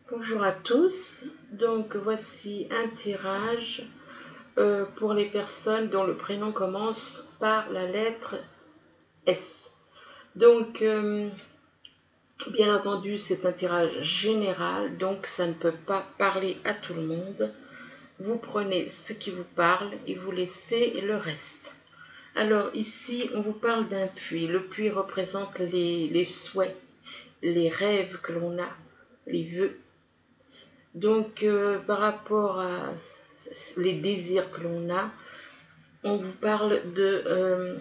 Bonjour à tous, donc voici un tirage pour les personnes dont le prénom commence par la lettre S. Donc, bien entendu, c'est un tirage général, donc ça ne peut pas parler à tout le monde. Vous prenez ce qui vous parle et vous laissez le reste. Alors ici, on vous parle d'un puits. Le puits représente les souhaits, les rêves que l'on a, les vœux. Donc, par rapport à les désirs que l'on a, on vous parle de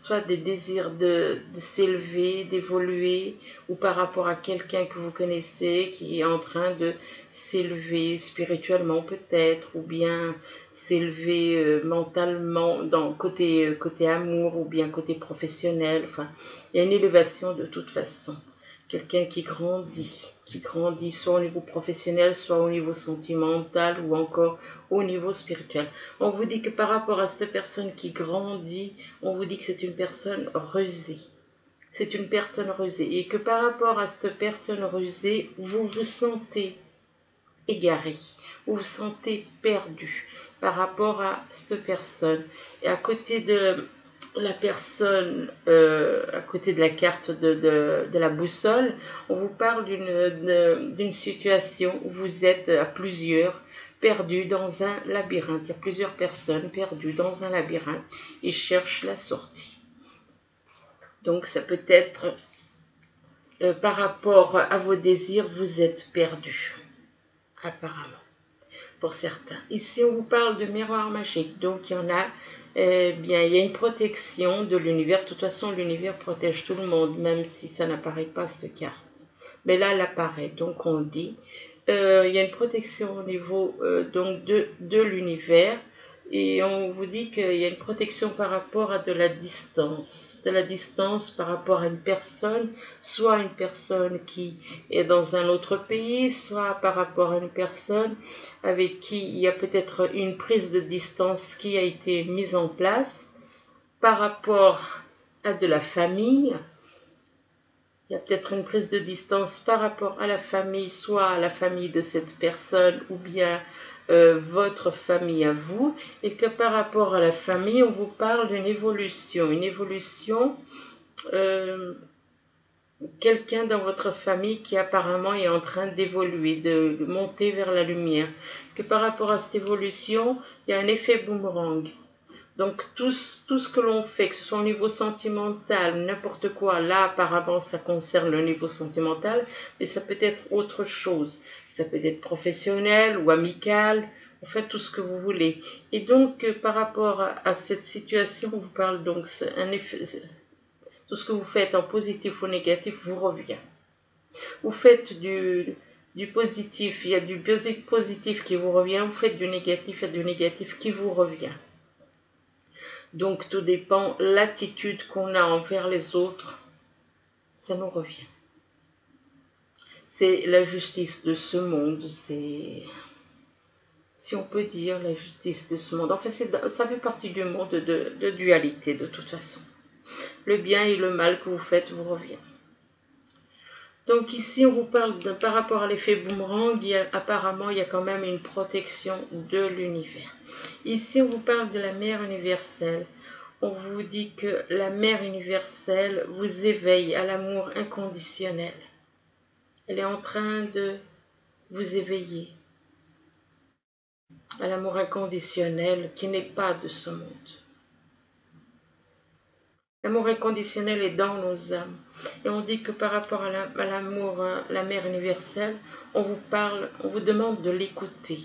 soit des désirs de s'élever, d'évoluer, ou par rapport à quelqu'un que vous connaissez qui est en train de s'élever spirituellement peut-être, ou bien s'élever mentalement dans côté amour, ou bien côté professionnel. Enfin, il y a une élévation de toute façon. Quelqu'un qui grandit soit au niveau professionnel, soit au niveau sentimental ou encore au niveau spirituel. On vous dit que par rapport à cette personne qui grandit, on vous dit que c'est une personne rusée. C'est une personne rusée. Et que par rapport à cette personne rusée, vous vous sentez égaré, vous vous sentez perdu par rapport à cette personne. Et à côté de la personne, à côté de la carte de la boussole, on vous parle d'une situation où vous êtes à plusieurs perdus dans un labyrinthe. Il y a plusieurs personnes perdues dans un labyrinthe et cherchent la sortie. Donc ça peut être par rapport à vos désirs, vous êtes perdu, apparemment, pour certains. Ici, on vous parle de miroir magique. Donc, il y en a, bien, il y a une protection de l'univers. De toute façon, l'univers protège tout le monde, même si ça n'apparaît pas, cette carte. Mais là, elle apparaît, donc on le dit. Il y a une protection au niveau donc de l'univers. Et on vous dit qu'il y a une protection par rapport à de la distance par rapport à une personne, soit une personne qui est dans un autre pays, soit par rapport à une personne avec qui il y a peut-être une prise de distance qui a été mise en place, par rapport à de la famille. Il y a peut-être une prise de distance par rapport à la famille, soit à la famille de cette personne ou bien votre famille à vous, et que par rapport à la famille, on vous parle d'une évolution. Une évolution, quelqu'un dans votre famille qui apparemment est en train d'évoluer, de monter vers la lumière. Que par rapport à cette évolution, il y a un effet boomerang. Donc tout ce que l'on fait, que ce soit au niveau sentimental, n'importe quoi, là apparemment ça concerne le niveau sentimental, mais ça peut être autre chose. Ça peut être professionnel ou amical, en fait tout ce que vous voulez. Et donc par rapport à cette situation, on vous parle donc un effet, tout ce que vous faites en positif ou négatif vous revient. Vous faites du positif, il y a du positif qui vous revient, vous faites du négatif, il y a du négatif qui vous revient. Donc tout dépend l'attitude qu'on a envers les autres, ça nous revient. C'est la justice de ce monde, c'est, si on peut dire, la justice de ce monde. Enfin, ça fait partie du monde de dualité de toute façon. Le bien et le mal que vous faites vous revient. Donc ici, on vous parle par rapport à l'effet boomerang, apparemment, il y a quand même une protection de l'univers. Ici, on vous parle de la mère universelle. On vous dit que la mère universelle vous éveille à l'amour inconditionnel. Elle est en train de vous éveiller à l'amour inconditionnel qui n'est pas de ce monde. L'amour inconditionnel est dans nos âmes. Et on dit que par rapport à l'amour, la mère universelle, on vous demande de l'écouter.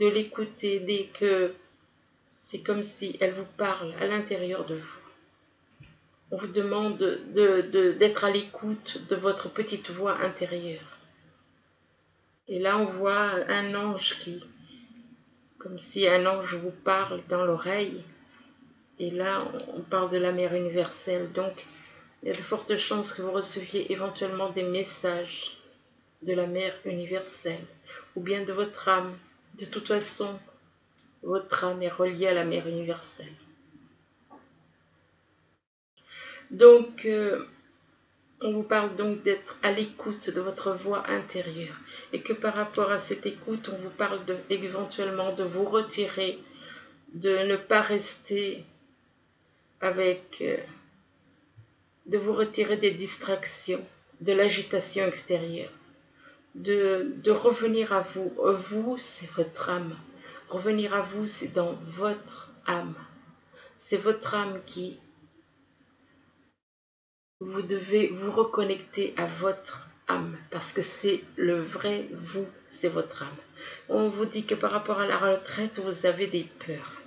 De l'écouter dès que c'est comme si elle vous parle à l'intérieur de vous. On vous demande d'être à l'écoute de votre petite voix intérieure. Et là, on voit un ange comme si un ange vous parle dans l'oreille. Et là, on parle de la mère universelle. Donc, il y a de fortes chances que vous receviez éventuellement des messages de la mère universelle ou bien de votre âme. De toute façon, votre âme est reliée à la mère universelle. Donc, On vous parle donc d'être à l'écoute de votre voix intérieure et que par rapport à cette écoute, on vous parle éventuellement de vous retirer, de ne pas rester avec, de vous retirer des distractions, de l'agitation extérieure, de revenir à vous. Vous, c'est votre âme. Revenir à vous, c'est dans votre âme. C'est votre âme qui, vous devez vous reconnecter à votre âme parce que c'est le vrai vous, c'est votre âme. On vous dit que par rapport à la retraite, vous avez des peurs.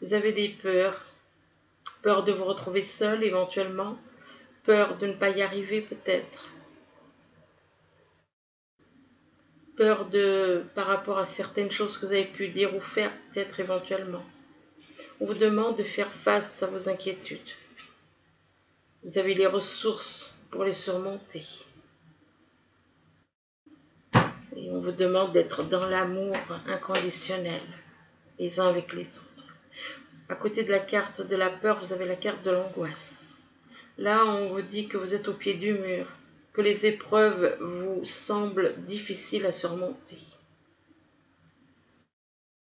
Vous avez des peurs, peur de vous retrouver seul éventuellement, peur de ne pas y arriver peut-être, peur par rapport à certaines choses que vous avez pu dire ou faire peut-être éventuellement. On vous demande de faire face à vos inquiétudes. Vous avez les ressources pour les surmonter. Et on vous demande d'être dans l'amour inconditionnel, les uns avec les autres. À côté de la carte de la peur, vous avez la carte de l'angoisse. Là, on vous dit que vous êtes au pied du mur, que les épreuves vous semblent difficiles à surmonter.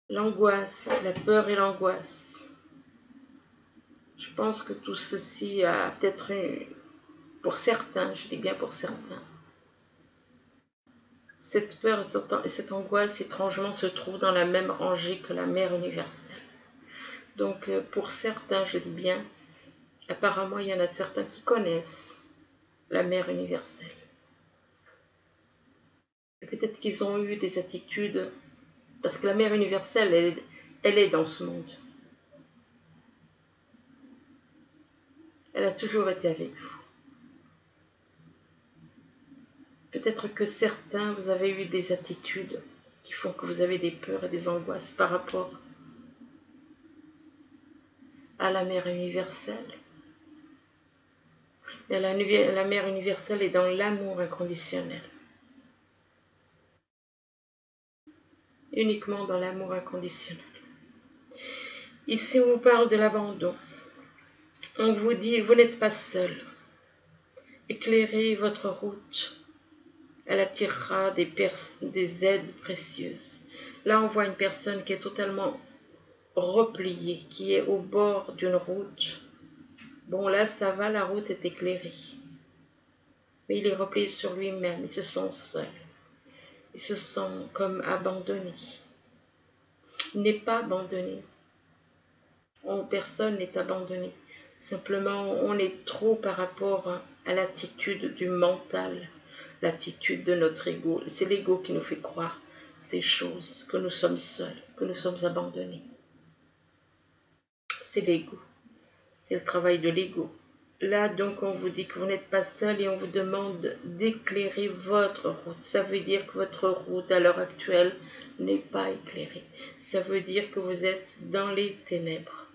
L'angoisse, la peur et l'angoisse. Je pense que tout ceci a peut-être pour certains, je dis bien pour certains, cette peur et cette angoisse étrangement se trouvent dans la même rangée que la mère universelle. Donc pour certains, je dis bien, apparemment il y en a certains qui connaissent la mère universelle. Peut-être qu'ils ont eu des attitudes, parce que la mère universelle, elle est dans ce monde. Elle a toujours été avec vous. Peut-être que certains, vous avez eu des attitudes qui font que vous avez des peurs et des angoisses par rapport à la mère universelle. Et la mère universelle est dans l'amour inconditionnel. Uniquement dans l'amour inconditionnel. Ici, on vous parle de l'abandon. On vous dit, vous n'êtes pas seul. Éclairez votre route. Elle attirera des aides précieuses. Là, on voit une personne qui est totalement repliée, qui est au bord d'une route. Bon, là, ça va, la route est éclairée. Mais il est replié sur lui-même, il se sent seul. Il se sent comme abandonné. Il n'est pas abandonné. Personne n'est abandonné. Simplement, on est trop par rapport à l'attitude du mental, l'attitude de notre ego. C'est l'ego qui nous fait croire ces choses, que nous sommes seuls, que nous sommes abandonnés. C'est l'ego. C'est le travail de l'ego. Là, donc, on vous dit que vous n'êtes pas seul et on vous demande d'éclairer votre route. Ça veut dire que votre route, à l'heure actuelle, n'est pas éclairée. Ça veut dire que vous êtes dans les ténèbres.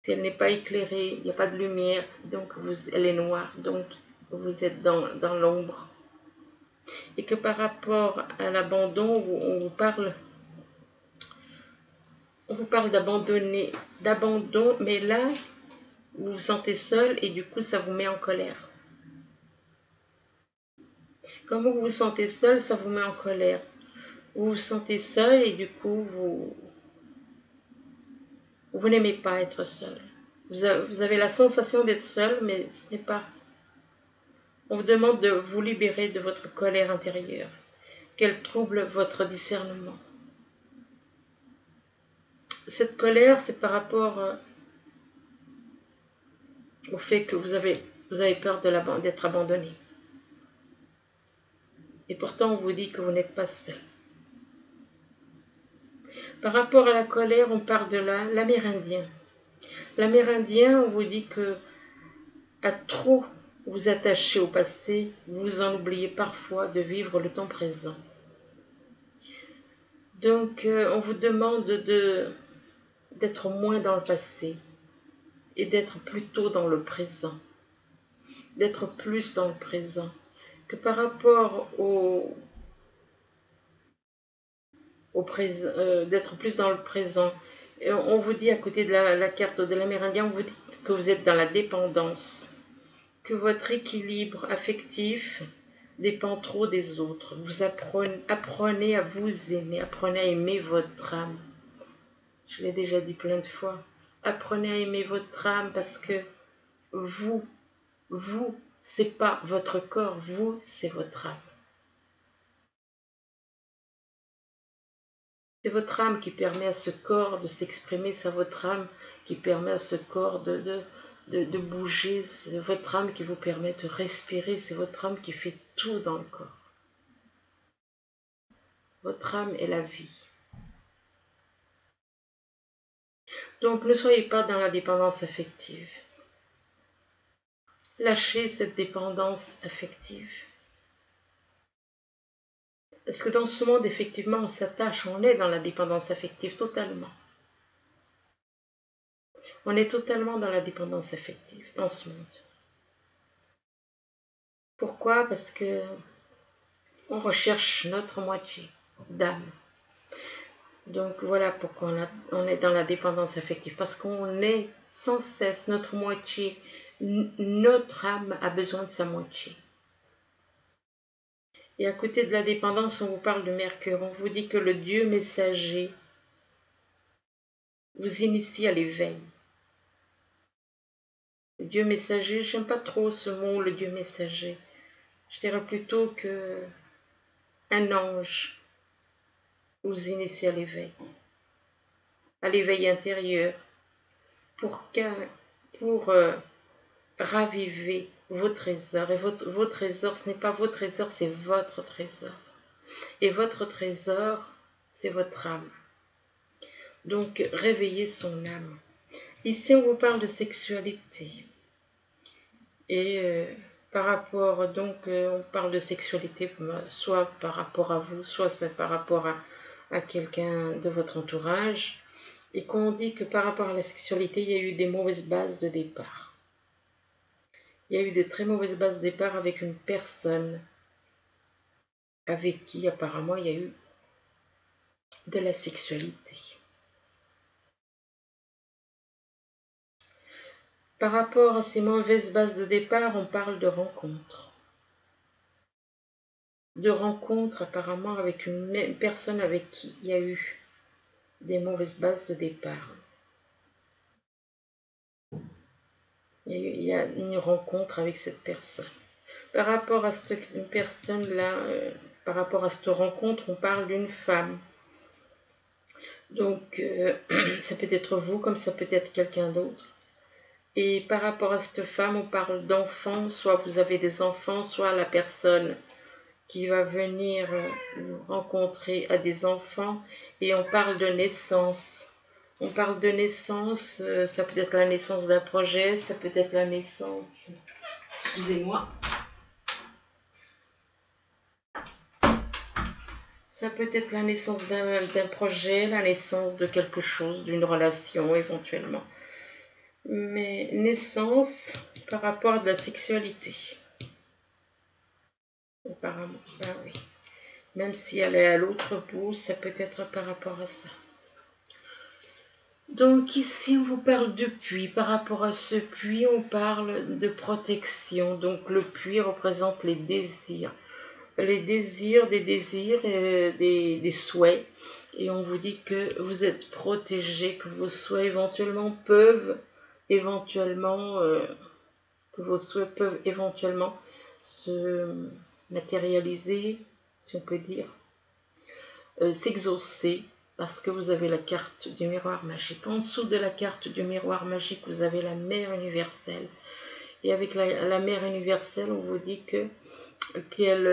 Si elle n'est pas éclairée, il n'y a pas de lumière, donc elle est noire, donc vous êtes dans l'ombre. Et que par rapport à l'abandon, on vous parle d'abandon, mais là, vous vous sentez seul et du coup, ça vous met en colère. Quand vous vous sentez seul, ça vous met en colère. Vous vous sentez seul et du coup, vous n'aimez pas être seul. Vous avez la sensation d'être seul, mais ce n'est pas. On vous demande de vous libérer de votre colère intérieure, qu'elle trouble votre discernement. Cette colère, c'est par rapport au fait que vous avez peur d'être abandonné. Et pourtant, on vous dit que vous n'êtes pas seul. Par rapport à la colère, on parle de l'Amérindien. L'Amérindien, on vous dit que à trop vous attacher au passé, vous en oubliez parfois de vivre le temps présent. Donc, on vous demande d'être moins dans le passé et d'être plutôt dans le présent. D'être plus dans le présent. Que par rapport au présent, d'être plus dans le présent. Et on vous dit à côté de la carte de l'Amérindien, on vous dit que vous êtes dans la dépendance, que votre équilibre affectif dépend trop des autres. Vous apprenez à vous aimer, apprenez à aimer votre âme. Je l'ai déjà dit plein de fois. Apprenez à aimer votre âme parce que vous, c'est pas votre corps, vous, c'est votre âme. C'est votre âme qui permet à ce corps de s'exprimer, c'est votre âme qui permet à ce corps de bouger, c'est votre âme qui vous permet de respirer, c'est votre âme qui fait tout dans le corps. Votre âme est la vie. Donc ne soyez pas dans la dépendance affective. Lâchez cette dépendance affective. Parce que dans ce monde, effectivement, on s'attache, on est dans la dépendance affective totalement. On est totalement dans la dépendance affective dans ce monde. Pourquoi? Parce que on recherche notre moitié d'âme. Donc voilà pourquoi on est dans la dépendance affective. Parce qu'on est sans cesse notre moitié. Notre âme a besoin de sa moitié. Et à côté de la dépendance, on vous parle de Mercure. On vous dit que le Dieu messager vous initie à l'éveil. Le Dieu messager, j'aime pas trop ce mot, le Dieu messager. Je dirais plutôt que un ange vous initie à l'éveil intérieur, pour raviver vos trésors. Et vos trésors, ce n'est pas vos trésors, c'est votre trésor. Et votre trésor, c'est votre âme. Donc, réveillez son âme. Ici, on vous parle de sexualité. Et par rapport, donc, on parle de sexualité, soit par rapport à vous, soit par rapport à quelqu'un de votre entourage. Et qu'on dit que par rapport à la sexualité, il y a eu des mauvaises bases de départ. Il y a eu des très mauvaises bases de départ avec une personne avec qui apparemment il y a eu de la sexualité. Par rapport à ces mauvaises bases de départ, on parle de rencontres. De rencontres apparemment avec une personne avec qui il y a eu des mauvaises bases de départ. Il y a une rencontre avec cette personne. Par rapport à cette personne-là, par rapport à cette rencontre, on parle d'une femme. Donc, ça peut être vous comme ça peut être quelqu'un d'autre. Et par rapport à cette femme, on parle d'enfants, soit vous avez des enfants, soit la personne qui va venir vous rencontrer a des enfants. Et on parle de naissance. On parle de naissance, ça peut être la naissance d'un projet, ça peut être la naissance, excusez-moi, ça peut être la naissance d'un projet, la naissance de quelque chose, d'une relation éventuellement. Mais naissance par rapport à de la sexualité. Apparemment, ben oui. Même si elle est à l'autre bout, ça peut être par rapport à ça. Donc ici, on vous parle de puits. Par rapport à ce puits, on parle de protection. Donc le puits représente les désirs. Les désirs, des souhaits. Et on vous dit que vous êtes protégé, que vos souhaits éventuellement peuvent se matérialiser, si on peut dire, s'exaucer, parce que vous avez la carte du miroir magique. En dessous de la carte du miroir magique, vous avez la mère universelle. Et avec la mère universelle, on vous dit qu'elle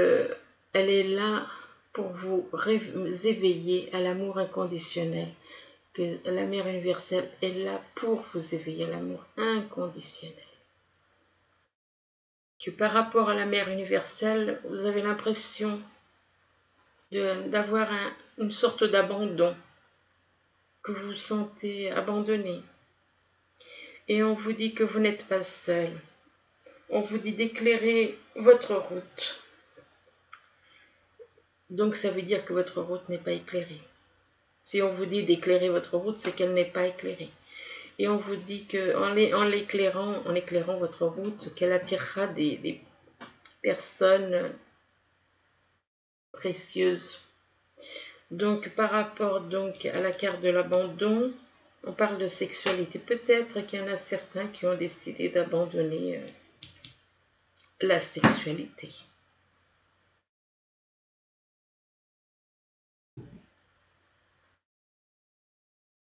est là pour vous éveiller à l'amour inconditionnel. Que la mère universelle est là pour vous éveiller à l'amour inconditionnel. Que par rapport à la mère universelle, vous avez l'impression d'avoir une sorte d'abandon, que vous vous sentez abandonné. Et on vous dit que vous n'êtes pas seul. On vous dit d'éclairer votre route. Donc ça veut dire que votre route n'est pas éclairée. Si on vous dit d'éclairer votre route, c'est qu'elle n'est pas éclairée. Et on vous dit qu'en éclairant votre route, qu'elle attirera des personnes précieuses. Donc par rapport donc à la carte de l'abandon, on parle de sexualité. Peut-être qu'il y en a certains qui ont décidé d'abandonner la sexualité.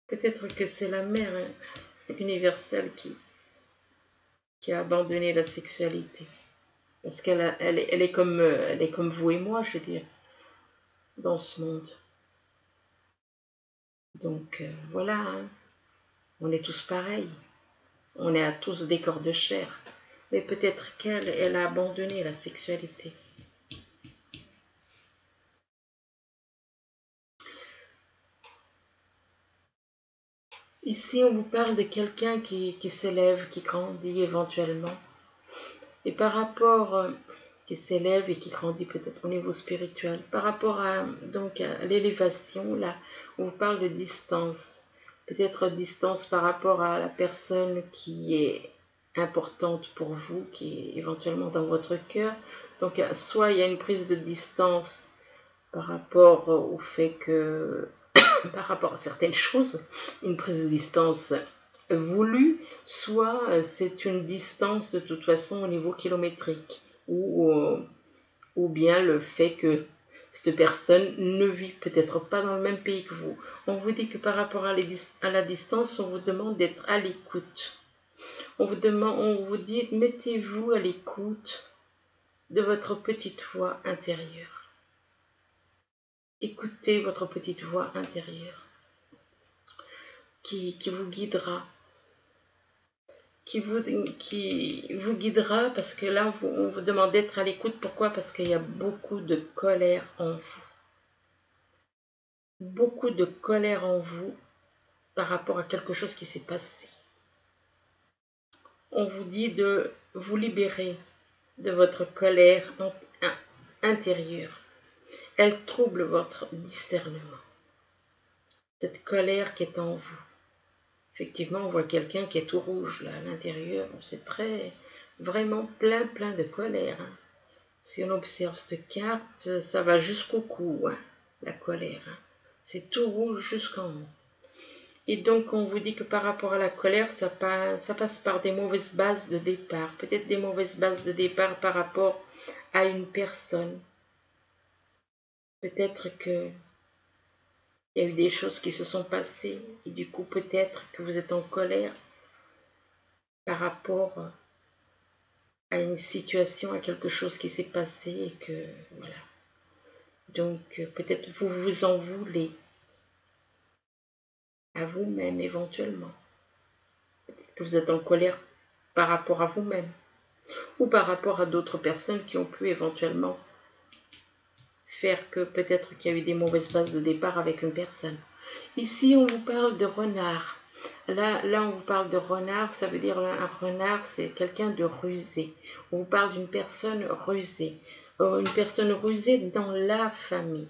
Peut-être que c'est la mère universelle qui a abandonné la sexualité. Parce elle est comme vous et moi, je veux dire, dans ce monde. Donc voilà, hein. On est tous pareils. On est à tous des corps de chair. Mais peut-être elle a abandonné la sexualité. Ici, on vous parle de quelqu'un qui s'élève, qui grandit éventuellement. Et par rapport, qui s'élève et qui grandit peut-être au niveau spirituel, par rapport donc à l'élévation, là, on vous parle de distance. Peut-être distance par rapport à la personne qui est importante pour vous, qui est éventuellement dans votre cœur. Donc, soit il y a une prise de distance par rapport au fait que par rapport à certaines choses, une prise de distance voulue, soit c'est une distance de toute façon au niveau kilométrique, ou bien le fait que cette personne ne vit peut-être pas dans le même pays que vous. On vous dit que par rapport à la distance, on vous demande d'être à l'écoute. On vous dit, mettez-vous à l'écoute de votre petite voix intérieure. Écoutez votre petite voix intérieure qui vous guidera. Qui vous guidera parce que là, on vous demande d'être à l'écoute. Pourquoi? Parce qu'il y a beaucoup de colère en vous. Beaucoup de colère en vous par rapport à quelque chose qui s'est passé. On vous dit de vous libérer de votre colère intérieure. Elle trouble votre discernement. Cette colère qui est en vous. Effectivement, on voit quelqu'un qui est tout rouge là à l'intérieur. C'est vraiment plein de colère. Hein. Si on observe cette carte, ça va jusqu'au cou, hein, la colère. Hein. C'est tout rouge jusqu'en haut. Et donc, on vous dit que par rapport à la colère, ça passe par des mauvaises bases de départ. Peut-être des mauvaises bases de départ par rapport à une personne. Peut-être que il y a eu des choses qui se sont passées et du coup peut-être que vous êtes en colère par rapport à une situation, à quelque chose qui s'est passé et que voilà. Donc peut-être vous vous en voulez à vous-même éventuellement. Peut-être que vous êtes en colère par rapport à vous-même ou par rapport à d'autres personnes qui ont pu éventuellement faire que peut-être qu'il y a eu des mauvaises bases de départ avec une personne. Ici, on vous parle de renard. Là, on vous parle de renard, ça veut dire un renard, c'est quelqu'un de rusé. On vous parle d'une personne rusée. Une personne rusée dans la famille.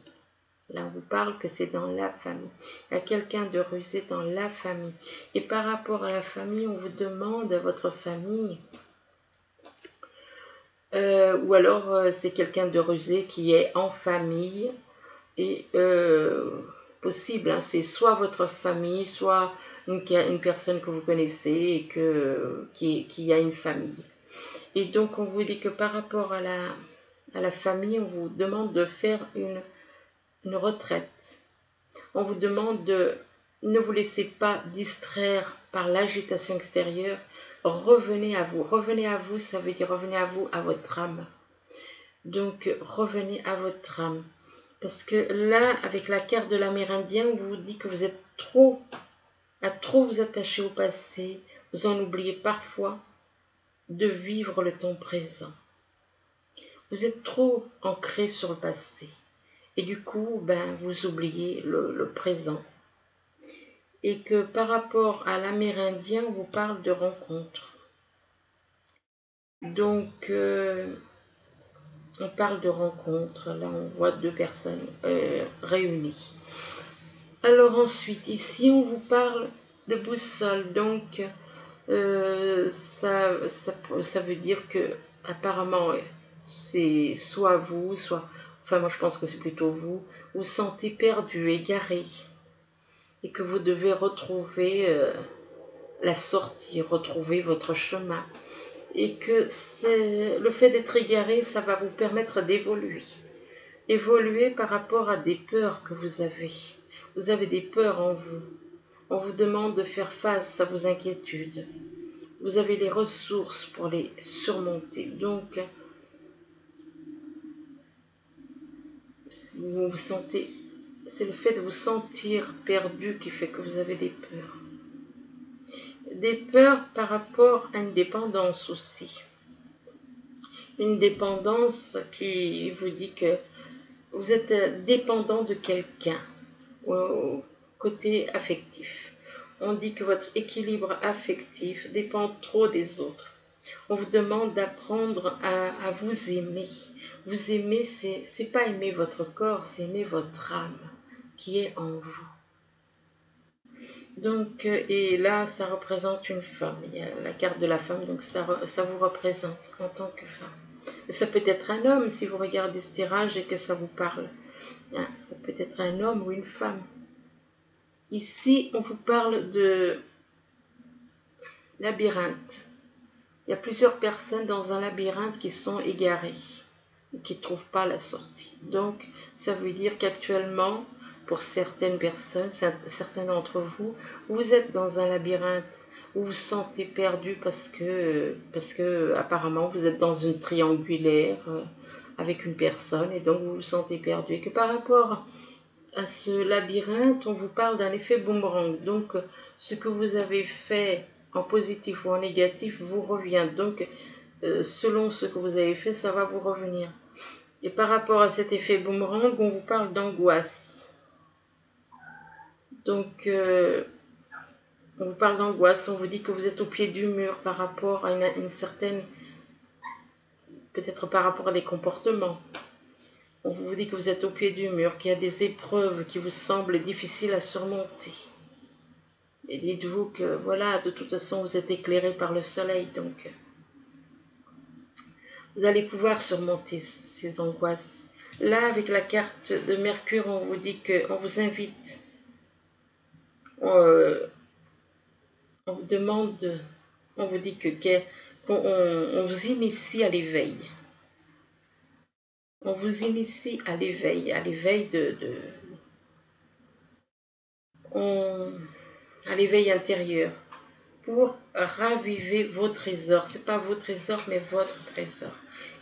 Là, on vous parle que c'est dans la famille. Il y a quelqu'un de rusé dans la famille. Et par rapport à la famille, on vous demande à votre famille, ou alors c'est quelqu'un de rusé qui est en famille. Et possible, hein, c'est soit votre famille, soit une personne que vous connaissez et qui a une famille. Et donc on vous dit que par rapport à la famille, on vous demande de faire une retraite. On vous demande de ne vous laissez pas distraire par l'agitation extérieure. Revenez à vous. Revenez à vous, ça veut dire revenez à vous, à votre âme. Donc revenez à votre âme. Parce que là, avec la carte de l'Amérindien, on vous dit que vous êtes à trop vous attacher au passé. Vous en oubliez parfois de vivre le temps présent. Vous êtes trop ancré sur le passé. Et du coup, vous oubliez le présent. Et que par rapport à l'Amérindien, on vous parle de rencontres. Donc, on parle de rencontres. Là, on voit deux personnes réunies. Alors ensuite, ici, on vous parle de boussole. Donc, ça veut dire que apparemment c'est soit vous, soit, enfin moi je pense que c'est plutôt vous, vous sentez perdu, égaré, et que vous devez retrouver la sortie, retrouver votre chemin, et que le fait d'être égaré, ça va vous permettre d'évoluer. Évoluer par rapport à des peurs que vous avez. Vous avez des peurs en vous. On vous demande de faire face à vos inquiétudes. Vous avez les ressources pour les surmonter. Donc, vous vous sentez, c'est le fait de vous sentir perdu qui fait que vous avez des peurs. Des peurs par rapport à une dépendance aussi. Une dépendance qui vous dit que vous êtes dépendant de quelqu'un au côté affectif. On dit que votre équilibre affectif dépend trop des autres. On vous demande d'apprendre à vous aimer. Vous aimer, c'est pas aimer votre corps, c'est aimer votre âme qui est en vous. Donc, et là, ça représente une femme. Il y a la carte de la femme, donc ça vous représente en tant que femme. Ça peut être un homme si vous regardez ce tirage et que ça vous parle. Ça peut être un homme ou une femme. Ici, on vous parle de labyrinthe. Il y a plusieurs personnes dans un labyrinthe qui sont égarées, qui ne trouvent pas la sortie. Donc, ça veut dire qu'actuellement, pour certaines personnes, certains d'entre vous, vous êtes dans un labyrinthe où vous vous sentez perdu parce que apparemment, vous êtes dans une triangulaire avec une personne et donc vous vous sentez perdu. Et que par rapport à ce labyrinthe, on vous parle d'un effet boomerang. Donc, ce que vous avez fait en positif ou en négatif vous revient. Donc, selon ce que vous avez fait, ça va vous revenir. Et par rapport à cet effet boomerang, on vous parle d'angoisse. Donc, on vous parle d'angoisse, on vous dit que vous êtes au pied du mur par rapport à une certaine, peut-être par rapport à des comportements. On vous dit que vous êtes au pied du mur, qu'il y a des épreuves qui vous semblent difficiles à surmonter. Et dites-vous que, voilà, de toute façon, vous êtes éclairé par le soleil, donc vous allez pouvoir surmonter ces angoisses. Là, avec la carte de Mercure, on vous dit qu'on vous invite, on vous demande, on vous dit qu'on vous initie à l'éveil. On vous initie à l'éveil à l'éveil intérieur pour raviver vos trésors. C'est pas vos trésors, mais votre trésor.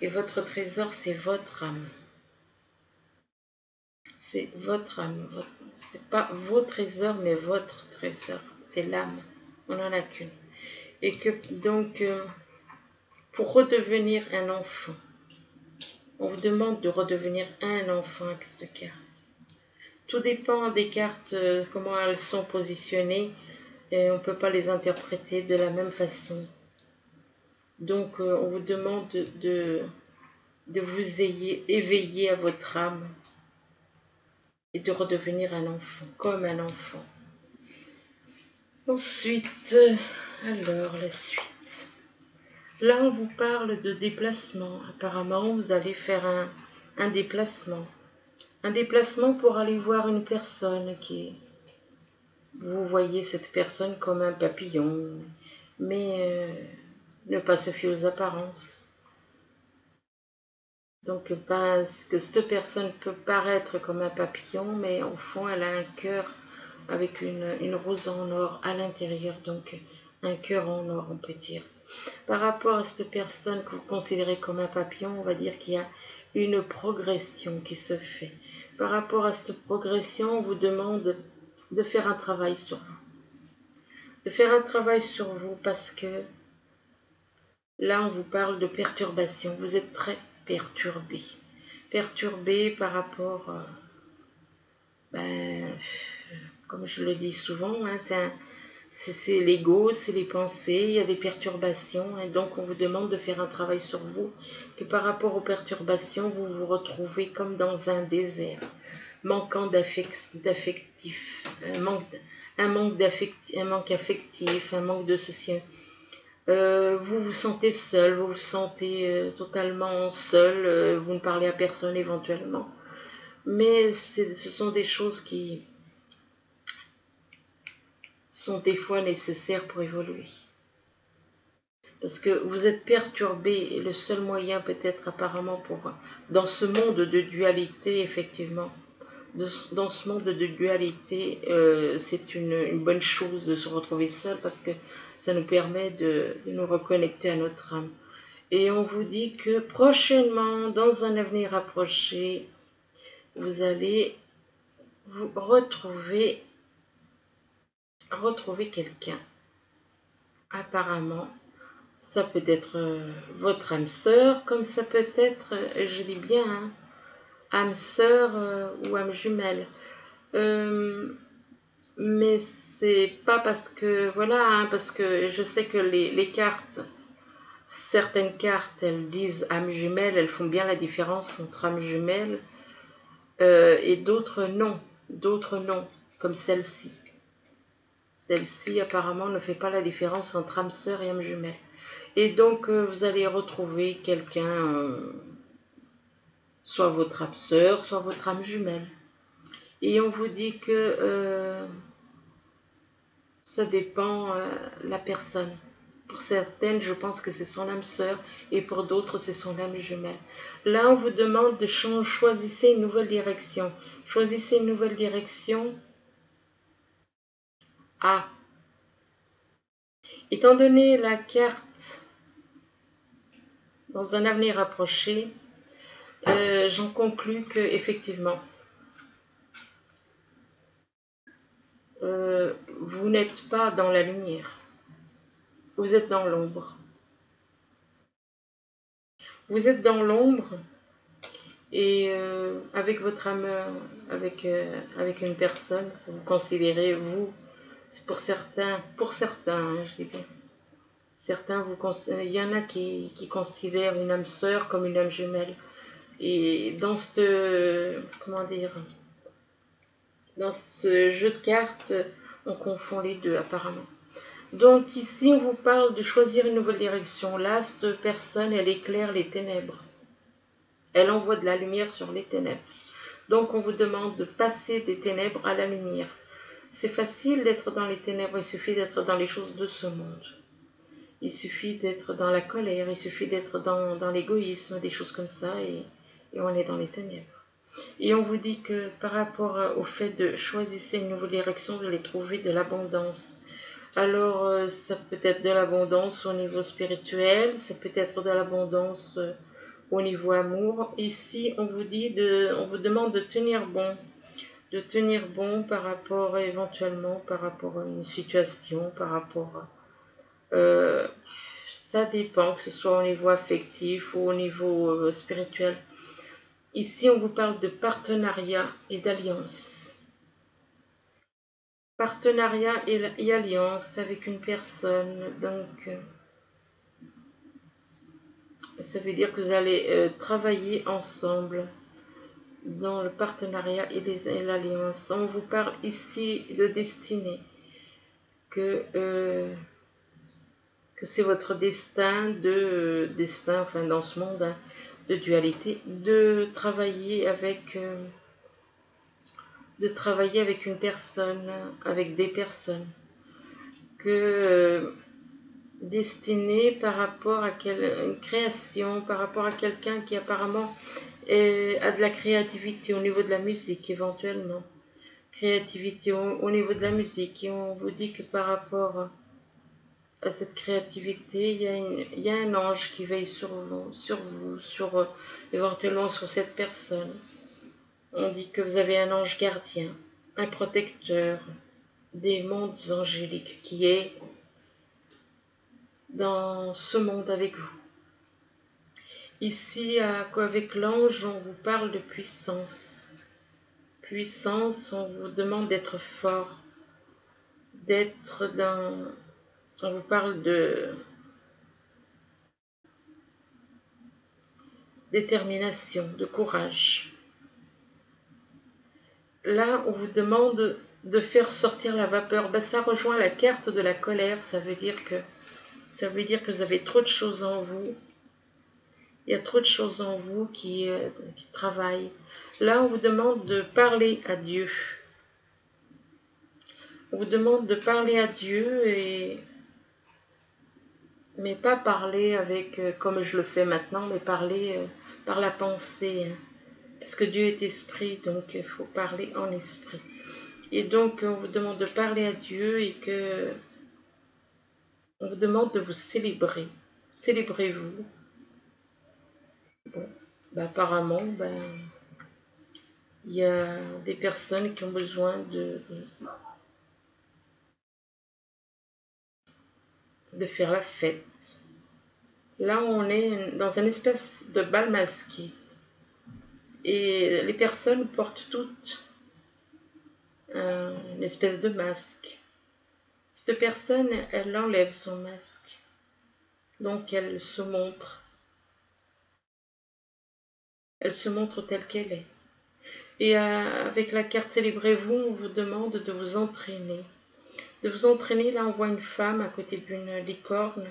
Et votre trésor, c'est votre âme. C'est votre âme. C'est pas vos trésors, mais votre trésor. C'est l'âme. On n'en a qu'une. Et que donc, pour redevenir un enfant, on vous demande de redevenir un enfant avec cette carte. Tout dépend des cartes, comment elles sont positionnées, et on ne peut pas les interpréter de la même façon. Donc, on vous demande de vous éveiller à votre âme et de redevenir un enfant, comme un enfant. Ensuite, alors la suite. Là, on vous parle de déplacement. Apparemment, vous allez faire un déplacement. Un déplacement pour aller voir une personne qui est... Vous voyez cette personne comme un papillon, mais ne pas se fier aux apparences. Donc, parce que cette personne peut paraître comme un papillon, mais au fond, elle a un cœur avec une rose en or à l'intérieur, donc un cœur en or, on peut dire. Par rapport à cette personne que vous considérez comme un papillon, on va dire qu'il y a une progression qui se fait. Par rapport à cette progression, on vous demande de faire un travail sur vous. De faire un travail sur vous parce que là, on vous parle de perturbation. Vous êtes très perturbé. Perturbé par rapport, comme je le dis souvent, hein, c'est l'ego, c'est les pensées, il y a des perturbations, et donc on vous demande de faire un travail sur vous, que par rapport aux perturbations, vous vous retrouvez comme dans un désert. manquant d'affectif, un manque affectif, un manque de ceci. Vous vous sentez seul, vous vous sentez totalement seul, vous ne parlez à personne éventuellement. Mais ce sont des choses qui sont des fois nécessaires pour évoluer. Parce que vous êtes perturbé et le seul moyen peut-être apparemment pour, dans ce monde de dualité, effectivement, dans ce monde de dualité, c'est une bonne chose de se retrouver seul parce que ça nous permet de nous reconnecter à notre âme. Et on vous dit que prochainement, dans un avenir approché, vous allez vous retrouver quelqu'un. Apparemment, ça peut être votre âme sœur, comme ça peut être, je dis bien, hein, âme sœur ou âme jumelle. Mais c'est pas parce que, voilà, hein, parce que je sais que les cartes, certaines cartes, elles disent âme jumelle, elles font bien la différence entre âme jumelle et d'autres non, comme celle-ci. Celle-ci apparemment ne fait pas la différence entre âme sœur et âme jumelle. Et donc vous allez retrouver quelqu'un, soit votre âme sœur, soit votre âme jumelle. Et on vous dit que ça dépend la personne. Pour certaines, je pense que c'est son âme sœur et pour d'autres, c'est son âme jumelle. Là, on vous demande de choisissez une nouvelle direction. Choisissez une nouvelle direction. Ah, étant donné la carte dans un avenir approché, j'en conclus que effectivement, vous n'êtes pas dans la lumière. Vous êtes dans l'ombre. Vous êtes dans l'ombre et avec votre âme, avec une personne que vous considérez, vous, c'est pour certains, hein, je dis bien, certains, il y en a qui considèrent une âme sœur comme une âme jumelle. Et dans comment dire, dans ce jeu de cartes, on confond les deux apparemment. Donc ici, on vous parle de choisir une nouvelle direction. Là, cette personne, elle éclaire les ténèbres. Elle envoie de la lumière sur les ténèbres. Donc on vous demande de passer des ténèbres à la lumière. C'est facile d'être dans les ténèbres, il suffit d'être dans les choses de ce monde. Il suffit d'être dans la colère, il suffit d'être dans l'égoïsme, des choses comme ça, et on est dans les ténèbres. Et on vous dit que par rapport au fait de choisir une nouvelle direction, vous allez trouver de l'abondance. Alors, ça peut être de l'abondance au niveau spirituel, ça peut être de l'abondance au niveau amour. Ici, on vous demande de tenir bon par rapport éventuellement, par rapport à une situation, par rapport ça dépend, que ce soit au niveau affectif ou au niveau spirituel. Ici, on vous parle de partenariat et d'alliance. Partenariat et alliance avec une personne, donc ça veut dire que vous allez travailler ensemble dans le partenariat et l'alliance. On vous parle ici de destinée, que c'est votre destin, enfin dans ce monde hein, de dualité, de travailler avec une personne, avec des personnes, que destinée par rapport à une création, par rapport à quelqu'un qui apparemment a de la créativité au niveau de la musique éventuellement. Créativité au niveau de la musique. Et on vous dit que par rapport à cette créativité, il y a un ange qui veille sur vous, éventuellement sur cette personne. On dit que vous avez un ange gardien, un protecteur des mondes angéliques qui est dans ce monde avec vous. Ici, avec l'ange, on vous parle de puissance. Puissance, on vous demande d'être fort, d'être dans... On vous parle de détermination, de courage. là, on vous demande de faire sortir la vapeur. Ben, ça rejoint la carte de la colère. Ça veut dire que vous avez trop de choses en vous. Il y a trop de choses en vous qui travaillent. Là, on vous demande de parler à Dieu. On vous demande de parler à Dieu, mais pas parler avec, comme je le fais maintenant, mais parler par la pensée. Hein. Parce que Dieu est esprit, donc il faut parler en esprit. Et donc, on vous demande de parler à Dieu et on vous demande de vous célébrer. Célébrez-vous. Bon, ben, apparemment, il y a des personnes qui ont besoin de faire la fête. Là, on est dans une espèce de bal masqué. Et les personnes portent toutes une espèce de masque. Cette personne, elle enlève son masque. Donc, elle se montre. Elle se montre telle qu'elle est. Et avec la carte Célébrez-vous, on vous demande de vous entraîner. De vous entraîner, là, on voit une femme à côté d'une licorne.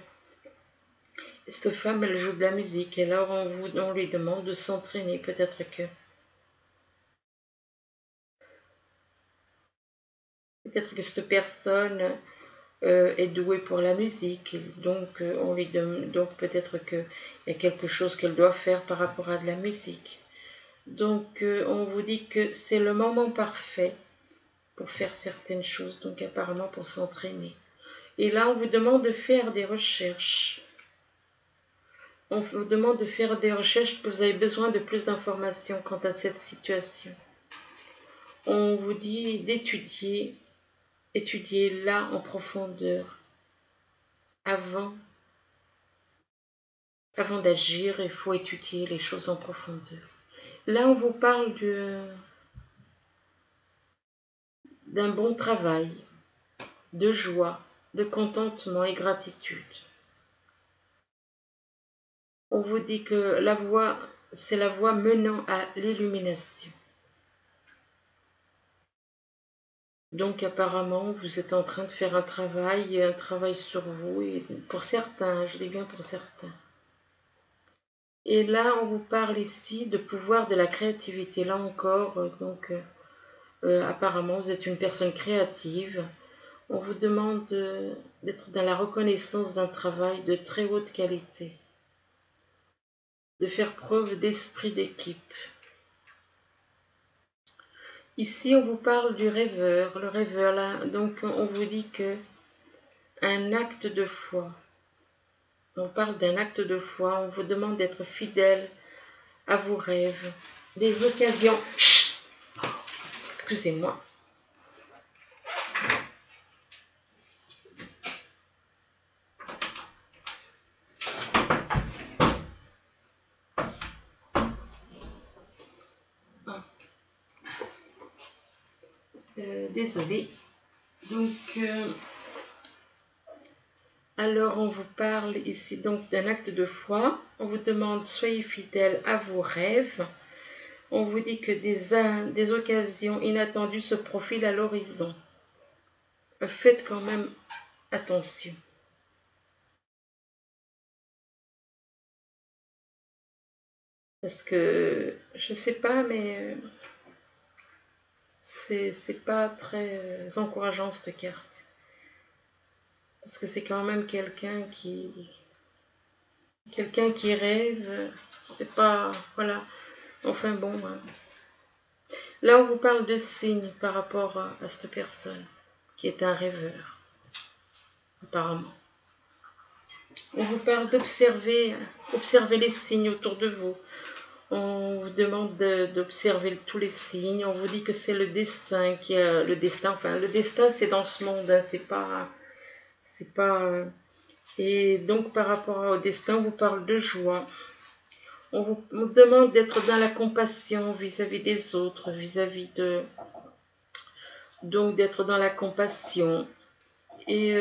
Et cette femme, elle joue de la musique. Et là, on lui demande de s'entraîner. Peut-être que cette personne est douée pour la musique. Donc, donc peut-être qu'il y a quelque chose qu'elle doit faire par rapport à de la musique. Donc, on vous dit que c'est le moment parfait pour faire certaines choses. Donc, apparemment, pour s'entraîner. Et là, on vous demande de faire des recherches. On vous demande de faire des recherches parce que vous avez besoin de plus d'informations quant à cette situation. On vous dit d'étudier, étudier là en profondeur. Avant d'agir, il faut étudier les choses en profondeur. Là, on vous parle d'un bon travail, de joie, de contentement et gratitude. On vous dit que la voie, c'est la voie menant à l'illumination. Donc apparemment, vous êtes en train de faire un travail sur vous, et pour certains, je dis bien pour certains. Et là, on vous parle ici de pouvoir de la créativité. Là encore, apparemment, vous êtes une personne créative. On vous demande d'être dans la reconnaissance d'un travail de très haute qualité, de faire preuve d'esprit d'équipe. Ici, on vous parle du rêveur. Le rêveur, là, donc on vous dit que un acte de foi. On parle d'un acte de foi. On vous demande d'être fidèle à vos rêves. Des occasions. Chut, excusez-moi. Désolée. Donc, alors on vous parle ici donc d'un acte de foi. On vous demande soyez fidèle à vos rêves. On vous dit que des occasions inattendues se profilent à l'horizon. Faites quand même attention. Parce que, je sais pas, mais c'est pas très encourageant cette carte. Parce que c'est quand même quelqu'un qui rêve. C'est pas, voilà. Enfin bon. Hein. Là, on vous parle de signes par rapport à cette personne qui est un rêveur, apparemment. On vous parle d'observer les signes autour de vous. On vous demande d'observer tous les signes. On vous dit que c'est le destin qui est le destin. Enfin, le destin, c'est dans ce monde. Hein, c'est pas. Et donc, par rapport au destin, on vous parle de joie. On vous demande d'être dans la compassion vis-à-vis des autres, donc d'être dans la compassion et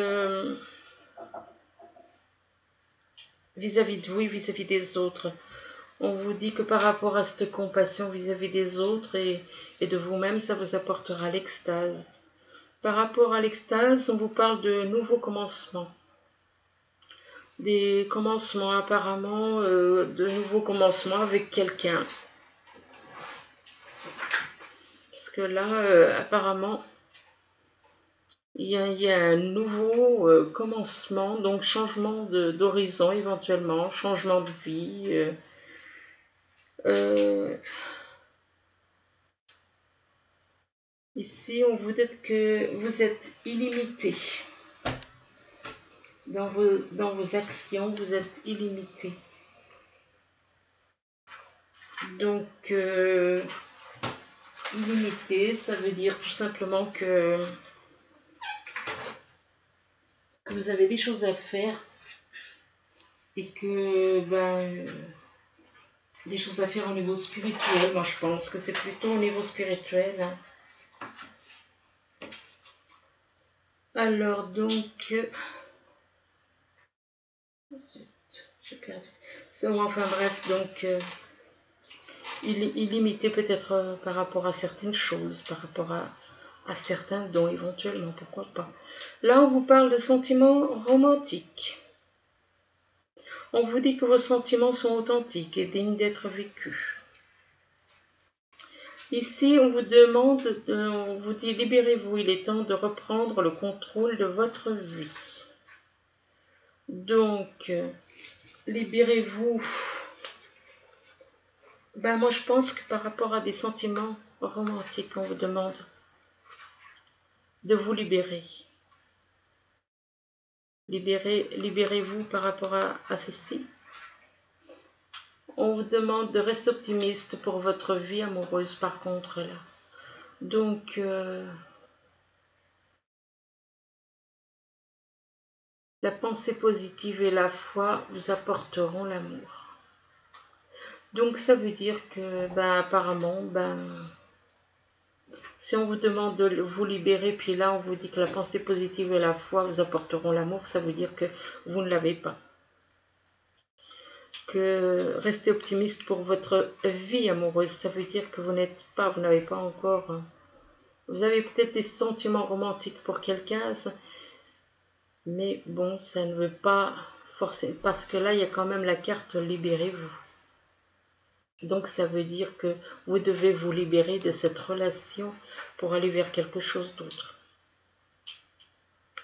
vis-à-vis de vous et vis-à-vis des autres. On vous dit que par rapport à cette compassion vis-à-vis des autres et de vous-même, ça vous apportera l'extase. Par rapport à l'extase, on vous parle de nouveaux commencements. Des commencements apparemment, de nouveaux commencements avec quelqu'un. Parce que là, apparemment, il y a un nouveau commencement, donc changement d'horizon éventuellement, changement de vie. Ici, on vous dit que vous êtes illimité. Dans vos actions, vous êtes illimité. Donc, illimité, ça veut dire tout simplement que vous avez des choses à faire et que, des choses à faire au niveau spirituel. Moi, je pense que c'est plutôt au niveau spirituel. Hein. Alors, donc, j'ai perdu. Enfin bref, donc, illimité peut-être par rapport à certaines choses, par rapport à certains dons éventuellement, pourquoi pas. Là, on vous parle de sentiments romantiques. On vous dit que vos sentiments sont authentiques et dignes d'être vécus. Ici, on vous demande, on vous dit libérez-vous, il est temps de reprendre le contrôle de votre vie. Donc, libérez-vous. Moi, je pense que par rapport à des sentiments romantiques, on vous demande de vous libérer. Libérez-vous par rapport à ceci. On vous demande de rester optimiste pour votre vie amoureuse, par contre, là. Donc, la pensée positive et la foi vous apporteront l'amour. Donc, ça veut dire que, apparemment, si on vous demande de vous libérer, puis là, on vous dit que la pensée positive et la foi vous apporteront l'amour, ça veut dire que vous ne l'avez pas. Que rester optimiste pour votre vie amoureuse, ça veut dire que vous n'avez pas encore... Vous avez peut-être des sentiments romantiques pour quelqu'un, mais bon, ça ne veut pas forcer, parce que là, il y a quand même la carte libérez-vous. Donc ça veut dire que vous devez vous libérer de cette relation pour aller vers quelque chose d'autre.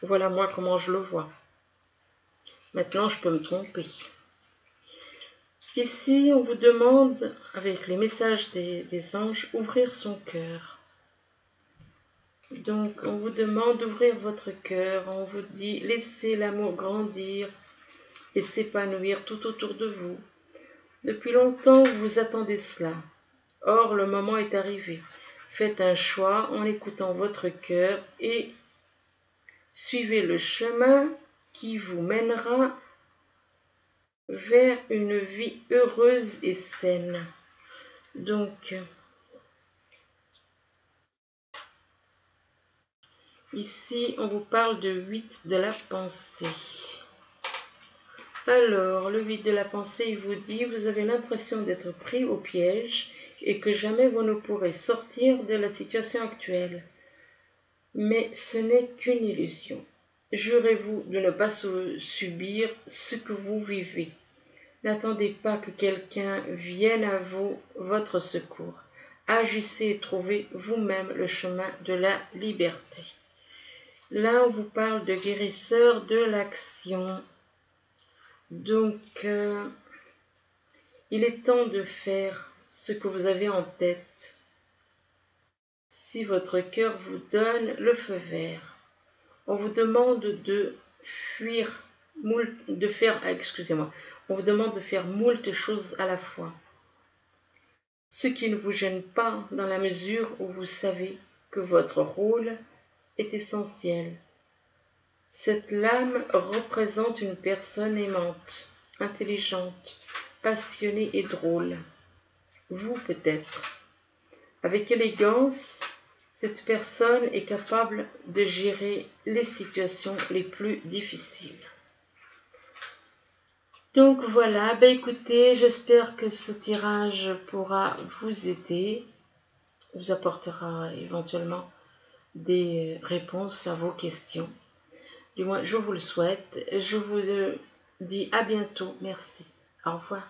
Voilà moi comment je le vois. Maintenant, je peux me tromper. Ici, on vous demande, avec les messages des anges, ouvrir son cœur. Donc, on vous demande d'ouvrir votre cœur. On vous dit, laissez l'amour grandir et s'épanouir tout autour de vous. Depuis longtemps, vous attendez cela. Or, le moment est arrivé. Faites un choix en écoutant votre cœur et suivez le chemin qui vous mènera vers une vie heureuse et saine. Donc, ici, on vous parle de 8 de la pensée. Alors, le 8 de la pensée, il vous dit, vous avez l'impression d'être pris au piège et que jamais vous ne pourrez sortir de la situation actuelle. Mais ce n'est qu'une illusion. Jurez-vous de ne pas subir ce que vous vivez. N'attendez pas que quelqu'un vienne à vous, votre secours. Agissez et trouvez vous-même le chemin de la liberté. Là, on vous parle de guérisseur de l'action. Donc, il est temps de faire ce que vous avez en tête. Si votre cœur vous donne le feu vert, on vous demande de fuir, on vous demande de faire moult choses à la fois. Ce qui ne vous gêne pas dans la mesure où vous savez que votre rôle est essentiel. Cette lame représente une personne aimante, intelligente, passionnée et drôle. Vous peut-être. Avec élégance, cette personne est capable de gérer les situations les plus difficiles. Donc voilà, ben écoutez, j'espère que ce tirage pourra vous aider, vous apportera éventuellement des réponses à vos questions. Du moins, je vous le souhaite. Je vous dis à bientôt. Merci. Au revoir.